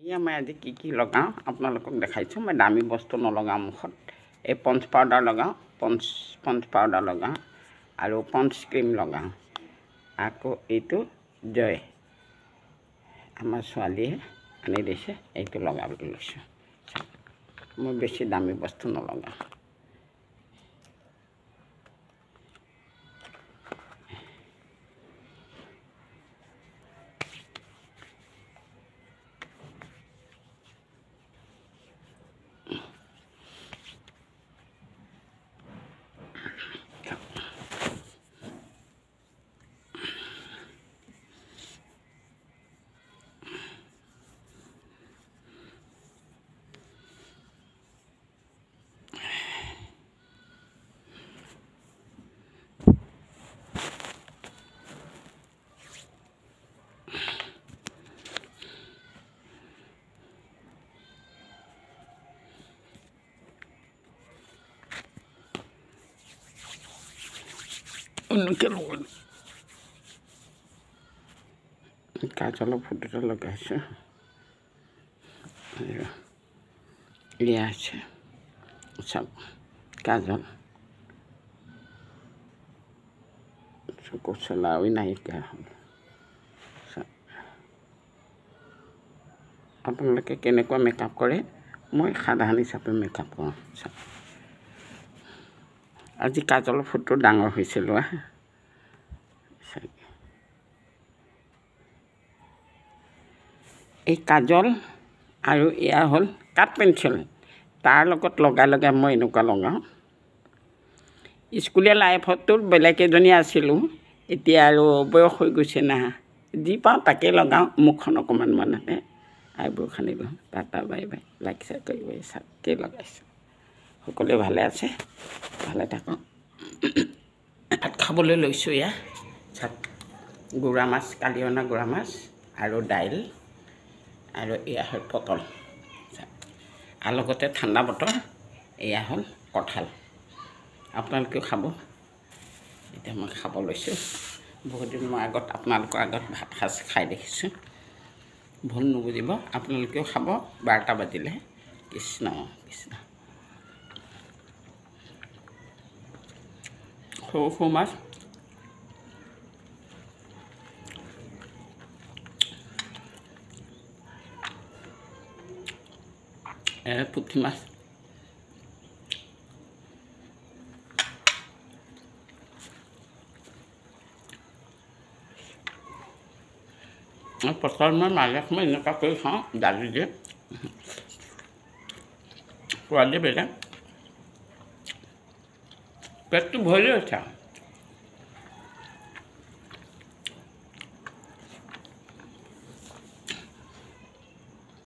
এয়া মই আজি কি লগাওঁ আপোনালোকক দেখাইছোঁ। মই দামী বস্তু নলগাওঁ মুখত। এই পঞ্চ পাউডাৰ লগাওঁ, পঞ্চ পাউডাৰ লগাওঁ আৰু পঞ্চ ক্ৰীম লগাওঁ। আকৌ এইটো জয় আমাৰ ছোৱালীয়ে আনি দিছে, এইটো লগাবলৈ লৈছোঁ। মই বেছি দামী বস্তু নলগাওঁ। কাজলৰ ফটোটা লগাইছোঁ। এয়া আছে চাওক কাজল, চকু চলাও নাইকিয়া হ'ল। আপোনালোকে কেনেকুৱা মেকআপ কৰে? মই সাধাৰণ হিচাপে মেকআপ কৰোঁ। চাওক আজি কাজলৰ ফটো ডাঙৰ হৈছিলোঁ। এই কাজল আৰু এয়া হ'ল কাঠ পেঞ্চিল, তাৰ লগত লগাই লগাই মই এনেকুৱা লগাওঁ। স্কুলীয়া লাইফতো বেলেগ এজনী আছিলোঁ, এতিয়া আৰু বয়স হৈ গৈছে না, যি পাওঁ তাকে লগাওঁ। মুখখন অকণমান মানতে আইব্ৰ খানি দিওঁ। Tata bye bye, like share কৰিব। চাকে লগাইছোঁ। সকলোৱে ভালে আছে, ভালে থাকক। ভাত খাবলৈ লৈছোঁ। এয়া চাওক গুড়া মাছ, কালি অনা গুড়া মাছ আৰু দাইল আৰু এয়া হ'ল পটল। আৰু লগতে ঠাণ্ডা বতৰ এয়া হ'ল কঁঠাল। আপোনালোকেও খাব। এতিয়া মই খাব লৈছোঁ। বহুত দিন মই আগত আপোনালোকৰ আগত ভাত সাজ খাই দেখিছোঁ। ভুল নুবুজিব, আপোনালোকেও খাব 12টা বাজিলে। কৃষ্ণ কৃষ্ণ। সৰু সৰু মাছ, পুঠি মাছ, পটল মই মাজে সময় এনেকুৱা কৰি খাওঁ, দালি দিয়ে সোৱাদে বেলেগ। পেটটো ভৰি উঠা।